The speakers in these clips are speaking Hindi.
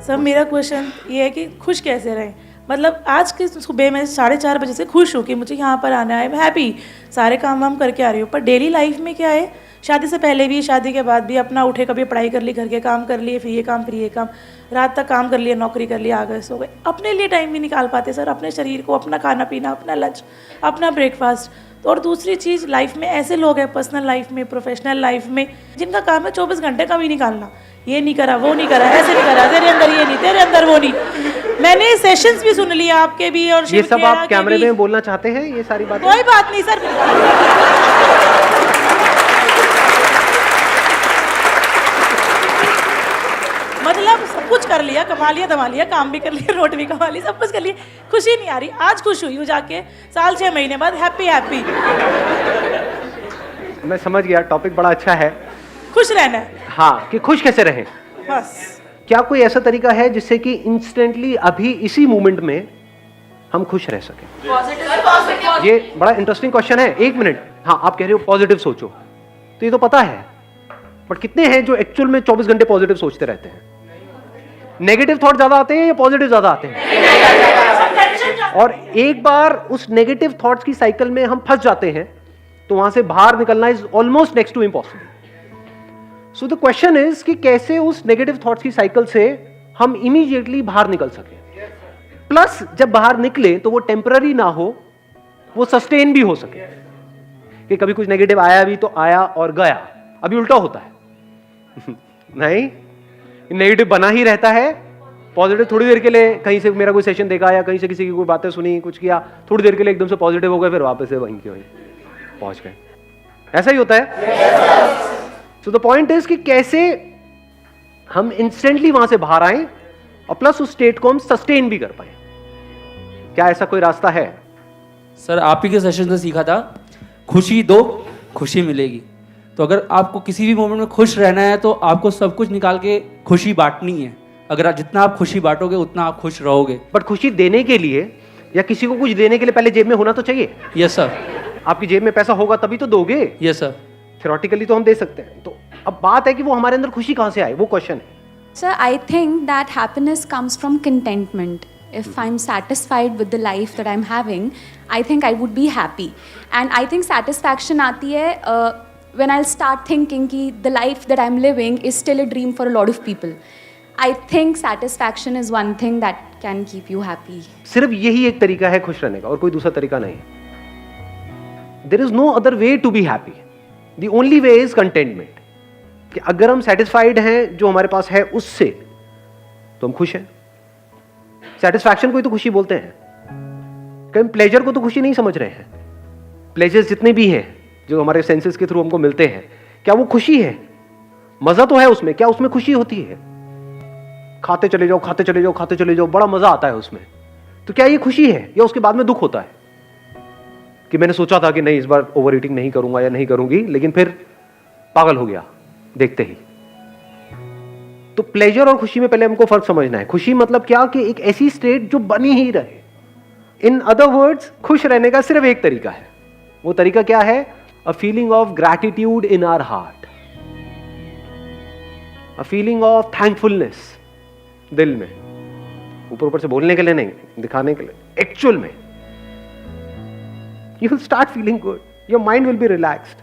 सर मेरा क्वेश्चन ये है कि खुश कैसे रहें। मतलब आज के सुबह मैं 4:30 बजे से खुश हूँ कि मुझे यहाँ पर आना है, मैं हैप्पी, सारे काम वाम करके आ रही हूँ। पर डेली लाइफ में क्या है, शादी से पहले भी शादी के बाद भी अपना उठे, कभी पढ़ाई कर ली, घर के काम कर लिए, फिर ये काम, रात तक काम कर लिया, नौकरी कर लिया, आ गए सो गए। अपने लिए टाइम नहीं निकाल पाते सर, अपने शरीर को, अपना खाना पीना, अपना लंच, अपना ब्रेकफास्ट। तो और दूसरी चीज़, लाइफ में ऐसे लोग हैं, पर्सनल लाइफ में, प्रोफेशनल लाइफ में, जिनका काम है 24 घंटे का भी निकालना, ये नहीं करा, वो नहीं करा, ऐसे नहीं करा, तेरे अंदर ये नहीं, तेरे अंदर वो नहीं। मैंने सेशंस भी सुन लिया आपके भी, और ये सब आप कैमरे में बोलना चाहते हैं ये सारी बातें? कोई बात नहीं सर। मतलब सब कुछ कर लिया, कमा लिया, दमा लिया, काम भी कर लिया, रोटी भी कमा ली, सब कुछ कर लिया, खुशी नहीं आ रही। आज खुश हुई हूँ जाके, साल 6 महीने बाद हैप्पी हैप्पी। मैं समझ गया, टॉपिक बड़ा अच्छा है, खुश रहना है। हाँ, कि खुश कैसे रहें। बस क्या कोई ऐसा तरीका है जिससे कि इंस्टेंटली अभी इसी मोमेंट में हम खुश रह सकें? ये बड़ा इंटरेस्टिंग क्वेश्चन है। 1 मिनट, हाँ, आप कह रहे हो पॉजिटिव सोचो, तो ये तो पता है, बट कितने हैं जो एक्चुअल में 24 घंटे पॉजिटिव सोचते रहते हैं? नेगेटिव थॉट ज्यादा आते हैं या पॉजिटिव ज्यादा आते हैं? और एक बार उस नेगेटिव थॉट्स की साइकिल में हम फंस जाते हैं तो वहां से बाहर निकलना is almost next to impossible. So the question is कि कैसे उस नेगेटिव थॉट्स की साइकिल से हम इमीडिएटली बाहर निकल सके, प्लस जब बाहर निकले तो वो टेम्पररी ना हो, वो सस्टेन भी हो सके। कि कभी कुछ नेगेटिव आया भी तो आया और गया, अभी उल्टा होता है नहीं, नेगेटिव बना ही रहता है, पॉजिटिव थोड़ी देर के लिए, कहीं से मेरा कोई सेशन देखा या कहीं से किसी की कोई बातें सुनी, कुछ किया, थोड़ी देर के लिए एकदम से पॉजिटिव हो गए, फिर वापस से वहीं के वहीं पहुंच गए। ऐसा ही होता है। सो द पॉइंट इज कि कैसे हम इंस्टेंटली वहां से बाहर आए और प्लस उस स्टेट को हम सस्टेन भी कर पाए। क्या ऐसा कोई रास्ता है? सर आप ही के सेशन से सीखा था, खुशी दो खुशी मिलेगी। तो अगर आपको किसी भी मोमेंट में खुश रहना है तो आपको सब कुछ निकाल के खुशी बांटनी है। अगर जितना आप खुशी बांटोगे उतना आप खुश रहोगे। बट खुशी देने के लिए या किसी को कुछ देने के लिए पहले जेब में होना तो चाहिए। Yes sir. आपकी जेब में पैसा होगा तभी तो दोगे। Yes sir. थ्योरेटिकली तो हम दे सकते हैं, तो अब बात है कि वो हमारे अंदर खुशी कहां से आए, वो क्वेश्चन है। Sir, I think that happiness comes from contentment. If I'm satisfied with the life that I'm having, I think I would be happy. And I think satisfaction आती है when I'll start thinking कि the life that I'm living is still a dream for a lot of people. I think satisfaction is one thing that can keep you happy. सिर्फ यही एक तरीका है खुश रहने का और कोई दूसरा तरीका नहीं। There is no other way to be happy. The only way is contentment. कि अगर हम सेटिस्फाइड हैं जो हमारे पास है उससे, तो हम खुश हैं। सेटिस्फैक्शन को ही तो खुशी बोलते हैं। कहीं प्लेजर को तो खुशी नहीं समझ रहे हैं। प्लेजर्स जितने भी हैं जो हमारे सेंसेस के थ्रू हमको मिलते हैं, क्या वो खुशी है? मजा तो है उसमें, क्या उसमें खुशी होती है? खाते चले जाओ, खाते चले जाओ, खाते चले जाओ, बड़ा मजा आता है उसमें, तो क्या ये खुशी है या उसके बाद में दुख होता है कि मैंने सोचा था कि नहीं इस बार ओवर ईटिंग नहीं करूंगा या नहीं करूंगी, लेकिन फिर पागल हो गया देखते ही। तो प्लेजर और खुशी में पहले हमको फर्क समझना है। खुशी मतलब क्या कि एक ऐसी स्टेट जो बनी ही रहे। इन अदर वर्ड्स, खुश रहने का सिर्फ एक तरीका है। वो तरीका क्या है? A feeling of gratitude in our heart, a feeling of thankfulness दिल में, ऊपर ऊपर से बोलने के लिए नहीं, दिखाने के लिए, एक्चुअल में। You will start feeling good. Your mind will be relaxed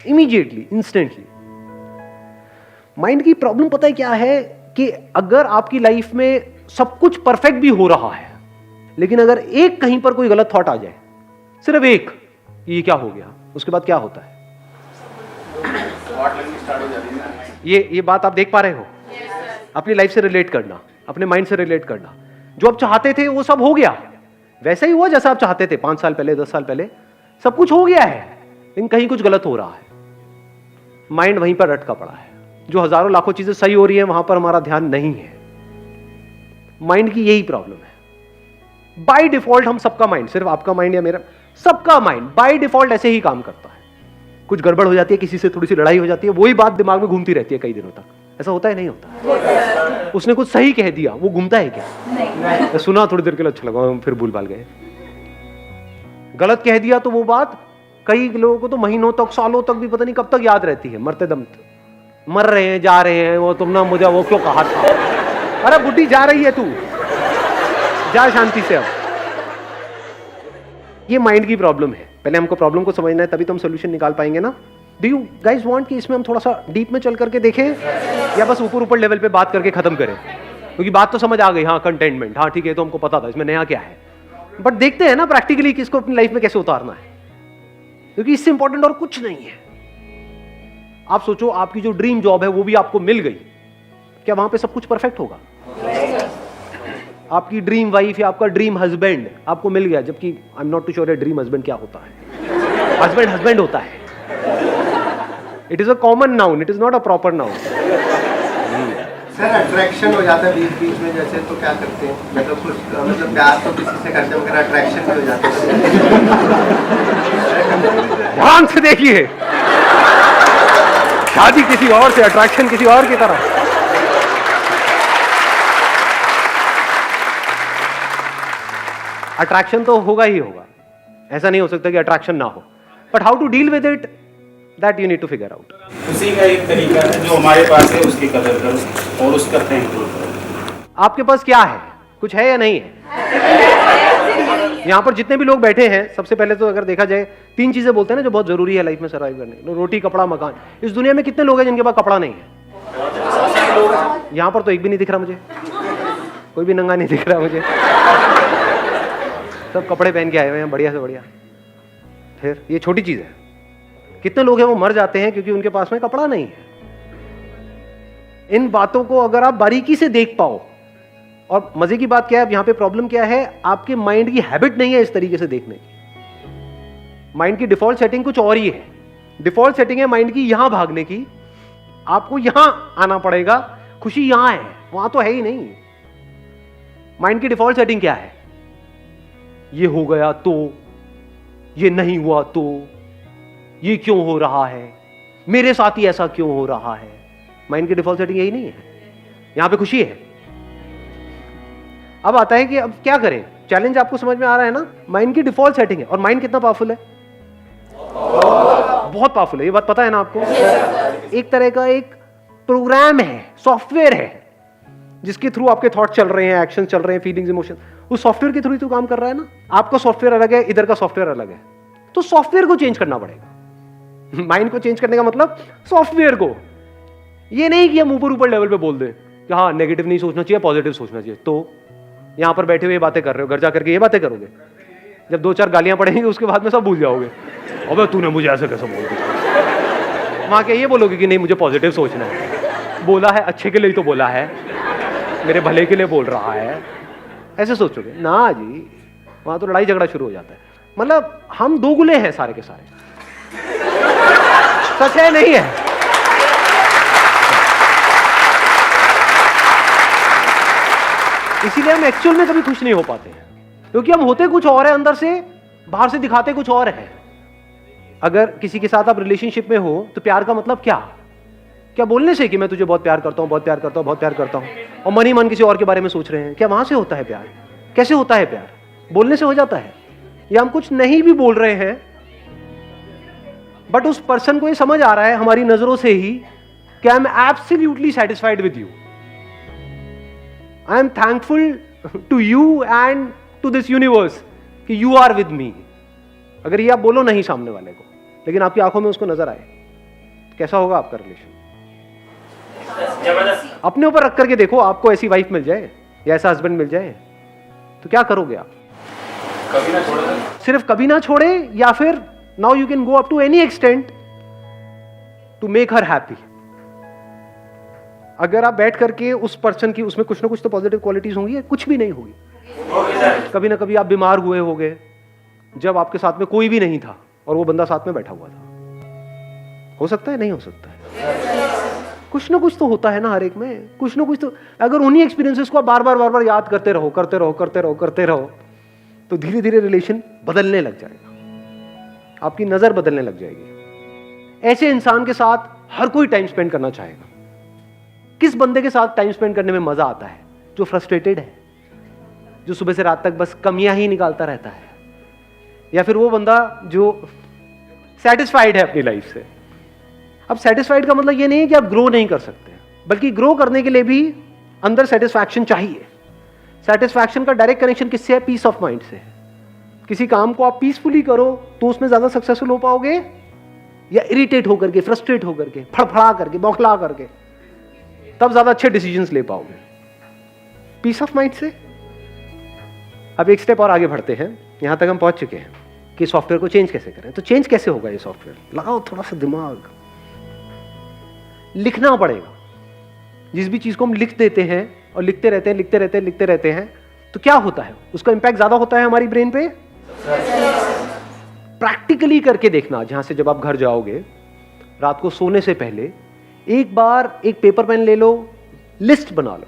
immediately, instantly. Mind की प्रॉब्लम पता है क्या है कि अगर आपकी लाइफ में सब कुछ परफेक्ट भी हो रहा है, लेकिन अगर एक कहीं पर कोई गलत थॉट आ जाए, सिर्फ एक, ये क्या हो गया, उसके बाद क्या होता है? ये बात आप देख पा रहे हो? अपनी लाइफ से रिलेट करना, अपने माइंड से रिलेट करना। जो आप चाहते थे वो सब हो गया, वैसा ही हुआ जैसा आप चाहते थे 5 साल पहले, 10 साल पहले, सब कुछ हो गया है, लेकिन कहीं कुछ गलत हो रहा है। माइंड वहीं पर अटका पड़ा है। जो हजारों लाखों चीजें सही हो रही हैं वहां पर हमारा ध्यान नहीं है। माइंड की यही प्रॉब्लम है। बाय डिफॉल्ट हम सबका माइंड, सिर्फ आपका माइंड या मेरा, सबका माइंड बाय डिफॉल्ट ऐसे ही काम करता है। कुछ गड़बड़ हो जाती है, किसी से थोड़ी सी लड़ाई हो जाती है, वही बात दिमाग में घूमती रहती है कई दिनों तक। ऐसा होता है नहीं होता? उसने कुछ सही कह दिया, वो घूमता है क्या? नहीं। सुना थोड़ी देर के लिए, अच्छा लगा, फिर भूल भाल गए। गलत कह दिया तो वो बात कई लोगों को तो महीनों तक, सालों तक भी पता नहीं कब तक याद रहती है, मरते दम तक। मर रहे हैं, जा रहे हैं, वो तुमने मुझे वो क्यों कहा था, अरे बुड्ढी जा रही है तू, जा शांति से। अब ये माइंड की प्रॉब्लम है, पहले हमको प्रॉब्लम को समझना है, तभी तो हम सोल्यूशन निकाल पाएंगे ना। डू यू गाइज वांट कि इसमें हम थोड़ा सा डीप में चल करके देखें, या बस ऊपर ऊपर लेवल पे बात करके खत्म करें? क्योंकि बात तो समझ आ गई, हाँ कंटेनमेंट, हाँ ठीक है, तो हमको पता था इसमें नया क्या है, बट देखते हैं ना प्रैक्टिकली कि इसको अपनी लाइफ में कैसे उतारना है, क्योंकि इससे इंपॉर्टेंट और कुछ नहीं है। आप सोचो, आपकी जो ड्रीम जॉब है वो भी आपको मिल गई, क्या वहां पे सब कुछ परफेक्ट होगा? आपकी ड्रीम वाइफ या आपका ड्रीम हस्बैंड आपको मिल गया, जबकि I am not too sure dream husband क्या होता है। हस्बैंड हस्बैंड होता है, it is a common noun, it is not a proper noun. Sir attraction हो जाता है बीच बीच में, जैसे तो क्या करते हैं, मतलब कुछ मतलब प्यार तो किसी से करते हैं मगर अट्रैक्शन भी हो जाता है। ध्यान से देखिए, शादी किसी और से, अट्रैक्शन किसी और की तरह। अट्रैक्शन तो होगा ही होगा, ऐसा नहीं हो सकता कि अट्रैक्शन ना हो, but how to deal with it, that you need to figure out. उसी का एक तरीका है, जो हमारे पास है उसकी कदर करो और उसका थैंक करो। आपके पास क्या है, कुछ है या नहीं है? यहां पर जितने भी लोग बैठे हैं, सबसे पहले तो अगर देखा जाए 3 चीजें बोलते हैं ना जो बहुत जरूरी है लाइफ में सर्वाइव करने, रोटी, कपड़ा, मकान। इस दुनिया में कितने लोग हैं जिनके पास कपड़ा नहीं है? यहां पर तो एक भी नहीं दिख रहा मुझे, कोई भी नंगा नहीं दिख रहा मुझे, सब कपड़े पहन के आए हुए हैं बढ़िया से बढ़िया। फिर ये छोटी चीज है, कितने लोग हैं वो मर जाते हैं क्योंकि उनके पास में कपड़ा नहीं है। इन बातों को अगर आप बारीकी से देख पाओ, और मजे की बात क्या है, अब यहां पे प्रॉब्लम क्या है, आपके माइंड की हैबिट नहीं है इस तरीके से देखने की। माइंड की डिफॉल्ट सेटिंग कुछ और ही है। डिफॉल्ट सेटिंग है माइंड की यहां भागने की, आपको यहां आना पड़ेगा, खुशी यहां है, वहां तो है ही नहीं। माइंड की डिफॉल्ट सेटिंग क्या है? ये हो गया तो, ये नहीं हुआ तो, ये क्यों हो रहा है, मेरे साथ ही ऐसा क्यों हो रहा है। माइंड की डिफॉल्ट सेटिंग यही नहीं है, यहां पे खुशी है। अब आता है कि अब क्या करें, चैलेंज आपको समझ में आ रहा है ना। माइंड की डिफॉल्ट सेटिंग है, और माइंड कितना पावरफुल है, बहुत पावरफुल है, ये बात पता है ना आपको। एक तरह का एक प्रोग्राम है, सॉफ्टवेयर है, जिसके थ्रू आपके थॉट चल रहे हैं, एक्शन चल रहे हैं, फीलिंग्स, इमोशन, उस सॉफ्टवेयर के थ्रू ही तो काम कर रहा है ना। आपका सॉफ्टवेयर अलग है, इधर का सॉफ्टवेयर अलग है, तो सॉफ्टवेयर को चेंज करना पड़ेगा। माइंड को चेंज करने का मतलब सॉफ्टवेयर को, ये नहीं कि हम ऊपर ऊपर लेवल पे बोल दें कि हाँ नेगेटिव नहीं सोचना चाहिए, पॉजिटिव सोचना चाहिए। तो यहां पर बैठे हुए बातें कर रहे हो, घर जाकर के ये बातें करोगे, जब 2-4 गालियां पड़ेंगी उसके बाद में सब भूल जाओगे। अबे तूने मुझे ऐसे कैसे बोल दिया। वहां क्या ये बोलोगे कि नहीं मुझे पॉजिटिव सोचना है, बोला है अच्छे के लिए तो बोला है, मेरे भले के लिए बोल रहा है, ऐसे सोचोगे ना जी। वहां तो लड़ाई झगड़ा शुरू हो जाता है। मतलब हम दोगुले हैं सारे के सारे, सच है नहीं है। इसीलिए हम एक्चुअल में कभी खुश नहीं हो पाते हैं, क्योंकि हम होते कुछ और है अंदर से, बाहर से दिखाते कुछ और है। अगर किसी के साथ आप रिलेशनशिप में हो तो प्यार का मतलब क्या, क्या बोलने से कि मैं तुझे बहुत प्यार करता हूं, बहुत प्यार करता हूं, बहुत प्यार करता हूं, और मन ही मन किसी और के बारे में सोच रहे हैं, क्या वहां से होता है प्यार? कैसे होता है प्यार? बोलने से हो जाता है, या हम कुछ नहीं भी बोल रहे हैं बट उस पर्सन को ये समझ आ रहा है हमारी नजरों से ही कि I am absolutely satisfied with you, I am thankful to you and to this universe कि यू आर विद मी। अगर ये आप बोलो नहीं सामने वाले को, लेकिन आपकी आंखों में उसको नजर आए, तो कैसा होगा आपका रिलेशन? अपने ऊपर रख करके देखो, आपको ऐसी वाइफ मिल जाए या ऐसा हस्बैंड मिल जाए तो क्या करोगे आप? कभी ना छोड़े, सिर्फ कभी ना छोड़े, या फिर now you can go up to any extent to make her happy. अगर आप बैठ करके उस पर्सन की, उसमें कुछ ना कुछ तो पॉजिटिव क्वालिटीज होंगी, कुछ भी नहीं होगी। कभी ना कभी आप बीमार हुए होंगे जब आपके साथ में कोई भी नहीं था और वो बंदा साथ में बैठा हुआ था। हो सकता है, नहीं हो सकता है, कुछ ना कुछ तो होता है ना हर एक में, कुछ ना कुछ तो। अगर उन्हीं एक्सपीरियंसेस को आप बार बार याद करते रहो, करते रहो, करते रहो, करते रहो, तो धीरे धीरे रिलेशन बदलने लग जाएगा, आपकी नजर बदलने लग जाएगी। ऐसे इंसान के साथ हर कोई टाइम स्पेंड करना चाहेगा। किस बंदे के साथ टाइम स्पेंड करने में मजा आता है? जो फ्रस्ट्रेटेड है, जो सुबह से रात तक बस कमियां ही निकालता रहता है, या फिर वो बंदा जो सेटिस्फाइड है अपनी लाइफ से। अब सेटिस्फाइड का मतलब ये नहीं है कि आप ग्रो नहीं कर सकते, बल्कि ग्रो करने के लिए भी अंदर सेटिस्फैक्शन चाहिए। सेटिस्फैक्शन का डायरेक्ट कनेक्शन किससे है? पीस ऑफ माइंड से है। किसी काम को आप पीसफुली करो तो उसमें ज्यादा सक्सेसफुल हो पाओगे, या इरिटेट होकर के, फ्रस्ट्रेट होकर के, फड़फड़ा करके, बौखला करके, तब ज्यादा अच्छे डिसीजंस ले पाओगे पीस ऑफ माइंड से। अब एक स्टेप और आगे बढ़ते हैं, यहां तक हम पहुंच चुके हैं कि सॉफ्टवेयर को चेंज कैसे करें। तो चेंज कैसे होगा ये सॉफ्टवेयर? लगाओ थोड़ा सा दिमाग, लिखना पड़ेगा। जिस भी चीज को हम लिख देते हैं और लिखते रहते हैं, लिखते रहते हैं, लिखते रहते हैं, तो क्या होता है? उसका इंपैक्ट ज्यादा होता है हमारी ब्रेन पे। प्रैक्टिकली करके देखना, जहां से जब आप घर जाओगे रात को सोने से पहले एक बार एक पेपर पेन ले लो, लिस्ट बना लो।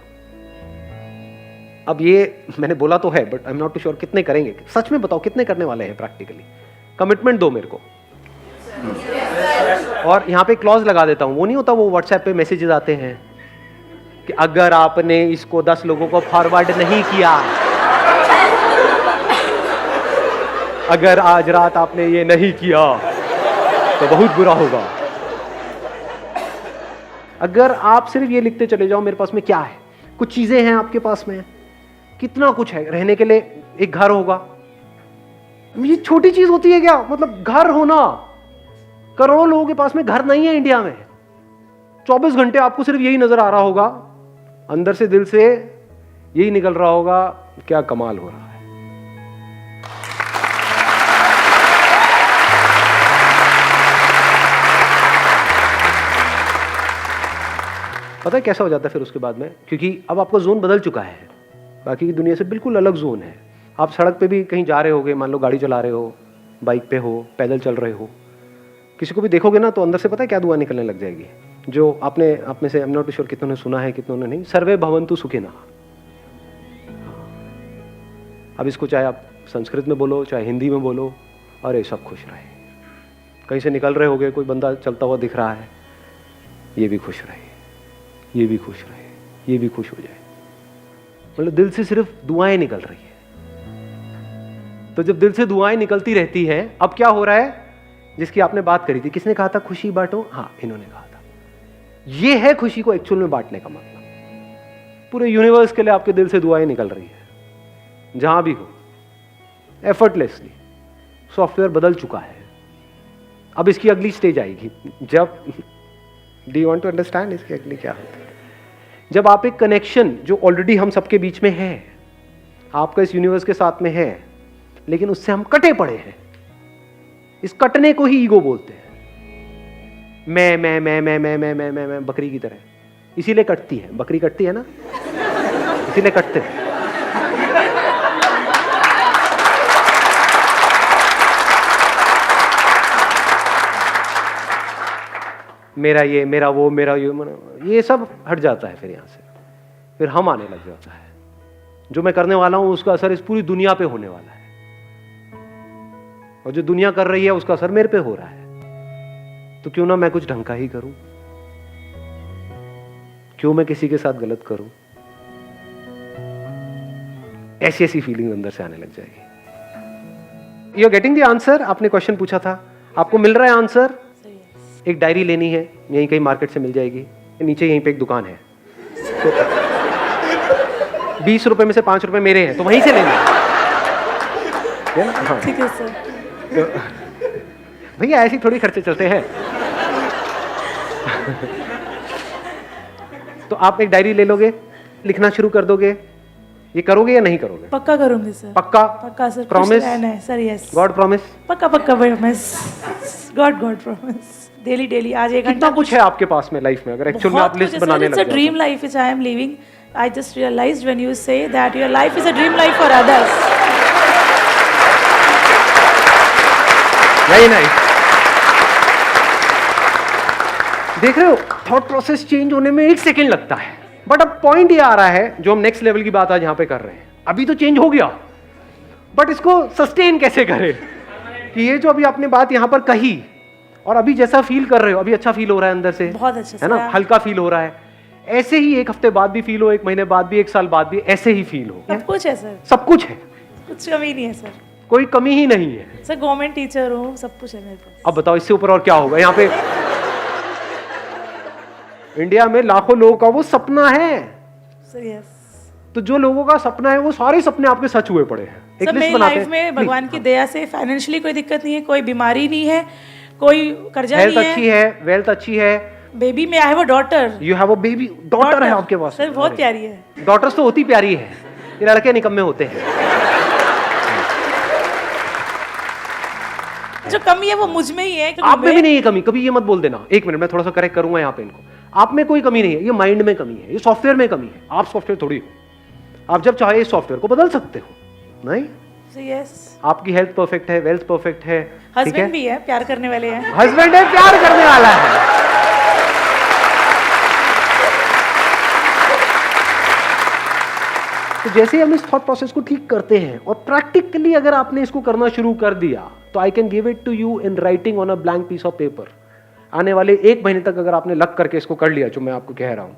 अब ये मैंने बोला तो है, but I am not too sure कितने करेंगे। सच में बताओ कितने करने वाले हैं प्रैक्टिकली? कमिटमेंट दो मेरे को। और यहां पे क्लॉज लगा देता हूं, वो नहीं होता, वो व्हाट्सएप पे मैसेजेस आते हैं कि अगर आपने इसको 10 लोगों को फॉरवर्ड नहीं किया, अगर आज रात आपने ये नहीं किया तो बहुत बुरा होगा। अगर आप सिर्फ ये लिखते चले जाओ, मेरे पास में क्या है, कुछ चीजें हैं आपके पास में, कितना कुछ है, रहने के लिए एक घर होगा, ये छोटी चीज होती है क्या? मतलब घर होना, करोड़ों लोगों के पास में घर नहीं है इंडिया में। 24 घंटे आपको सिर्फ यही नजर आ रहा होगा, अंदर से दिल से यही निकल रहा होगा, क्या कमाल हो रहा है। पता है कैसा हो जाता है फिर उसके बाद में? क्योंकि अब आपका जोन बदल चुका है, बाकी की दुनिया से बिल्कुल अलग जोन है। आप सड़क पे भी कहीं जा रहे होगे, मान लो गाड़ी चला रहे हो, बाइक पे हो, पैदल चल रहे हो, किसी को भी देखोगे ना तो अंदर से पता है क्या दुआ निकलने लग जाएगी? जो आपने आप में से, आई एम नॉट श्योर कितनों ने सुना है कितनों ने नहीं, सर्वे भवन्तु सुखिनः। अब इसको चाहे आप संस्कृत में बोलो, चाहे हिंदी में बोलो, अरे सब खुश रहे। कहीं से निकल रहे होगे, कोई बंदा चलता हुआ दिख रहा है, ये भी खुश रहे, ये भी खुश रहे, ये भी खुश हो जाए। मतलब दिल से सिर्फ दुआएं निकल रही है। तो जब दिल से दुआएं निकलती रहती है, अब क्या हो रहा है? जिसकी आपने बात करी थी, किसने कहा था खुशी बांटो? हाँ, इन्होंने कहा था। ये है खुशी को एक्चुअल में बांटने का मतलब। पूरे यूनिवर्स के लिए आपके दिल से दुआएं निकल रही है, जहां भी हो, एफर्टलेसली। सॉफ्टवेयर बदल चुका है। अब इसकी अगली स्टेज आएगी, जब do you want to understand इसकी अगली क्या होती है? जब आप एक कनेक्शन जो ऑलरेडी हम सबके बीच में है, आपका इस यूनिवर्स के साथ में है, लेकिन उससे हम कटे पड़े हैं। इस कटने को ही ईगो बोलते हैं। मैं बकरी की तरह, इसीलिए कटती है। बकरी कटती है ना, इसीलिए कटते हैं। मेरा ये, मेरा वो, मेरा ये सब हट जाता है। फिर यहां से फिर हम आने लग जाता है। जो मैं करने वाला हूं उसका असर इस पूरी दुनिया पे होने वाला है, और जो दुनिया कर रही है उसका असर मेरे पे हो रहा है। तो क्यों ना मैं कुछ ढंग का ही करूं? क्यों मैं किसी के साथ गलत करूं? ऐसी ऐसी फीलिंग अंदर से आने लग जाएगी। You are getting the answer? आपने क्वेश्चन पूछा था, आपको मिल रहा है आंसर? एक डायरी लेनी है, यहीं कहीं मार्केट से मिल जाएगी, नीचे यहीं पे एक दुकान है, तो 20 रुपए में से 5 रुपए मेरे हैं, तो वहीं से लेना है ना? हाँ। ठीक है सर। तो भैया ऐसे थोड़ी खर्चे चलते हैं। तो आप एक डायरी ले लोगे, लिखना शुरू कर दोगे। ये करोगे या नहीं करोगे? पक्का करूंगी सर। पक्का? पक्का sir. Promise? Sir yes. God promise? पक्का पक्का promise. God promise. Daily daily आज एक कितना घंटा कुछ है आपके पास में लाइफ में, अगर एक्चुअल में आप लिस्ट बनाने लग इट्स अ जाओ? Dream life which I am living. I just realized when you say that your life is a dream life for others. Very nice. देख रहे हो, थॉट प्रोसेस चेंज होने में 1 सेकेंड लगता है, बट अब पॉइंट ये आ रहा है, जो हम नेक्स्ट लेवल की बात आज यहां पे कर रहे हैं। अभी तो चेंज हो गया, बट इसको सस्टेन कैसे करें? कि ये जो अभी आपने बात यहां पर कही, और अभी जैसा फील कर रहे हो, अभी अच्छा फील हो रहा है अंदर से, बहुत अच्छा है ना? सर। हल्का फील हो रहा है। ऐसे ही 1 हफ्ते बाद भी फील हो, 1 महीने बाद भी, 1 साल बाद भी ऐसे ही फील हो। सब कुछ है सर, सब कुछ है, कुछ कमी नहीं है सर। कोई कमी ही नहीं है सर गवर्नमेंट टीचर हूँ, सब कुछ है मेरे पास। अब बताओ इससे ऊपर और क्या होगा? यहाँ पे इंडिया में लाखों लोगों का वो सपना है, So, yes. तो जो लोगों का सपना है वो सारे सपने आपके सच हुए पड़े हैं। एक सब लिस्ट मेरी बनाते लाइफ हैं में भगवान की Please, दया से फाइनेंशियली कोई दिक्कत नहीं है, कोई बीमारी नहीं है, कोई कर्जा हेल्थ नहीं अच्छी है, है, वेल्थ अच्छी है, बेबी में I have a daughter. You have a baby, daughter है आपके पास। सर बहुत प्यारी है। डॉटर्स तो होती प्यारी है, ये लड़के निकम्मे होते हैं। जो कमी है वो मुझ में ही है। आप में भी नहीं है कमी, कभी ये मत बोल देना। एक मिनट, मैं थोड़ा सा करेक्ट करूंगा यहाँ पे इनको। आप में कोई कमी नहीं है, ये माइंड में कमी है, ये सॉफ्टवेयर में कमी है। आप सॉफ्टवेयर थोड़ी हो, आप जब चाहे इस सॉफ्टवेयर को बदल सकते हो। नहीं, यस। आपकी हेल्थ परफेक्ट है, वेल्थ परफेक्ट है, ठीक है, हस्बैंड भी है, प्यार करने वाले हैं। हस्बैंड है, प्यार करने वाला है। तो जैसे ही हम इस थॉट प्रोसेस को ठीक करते हैं और प्रैक्टिकली अगर आपने इसको करना शुरू कर दिया, तो I can give it to you in writing on a blank piece of paper. आने वाले 1 महीने तक अगर आपने लग करके इसको कर लिया, जो मैं आपको कह रहा हूं,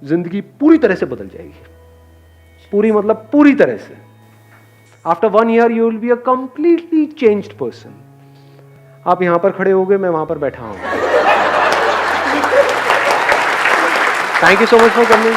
जिंदगी पूरी तरह से बदल जाएगी। पूरी मतलब पूरी तरह से। After 1 year you will be a completely changed person. आप यहां पर खड़े हो गए, मैं वहां पर बैठा हूं। Thank you so much for coming.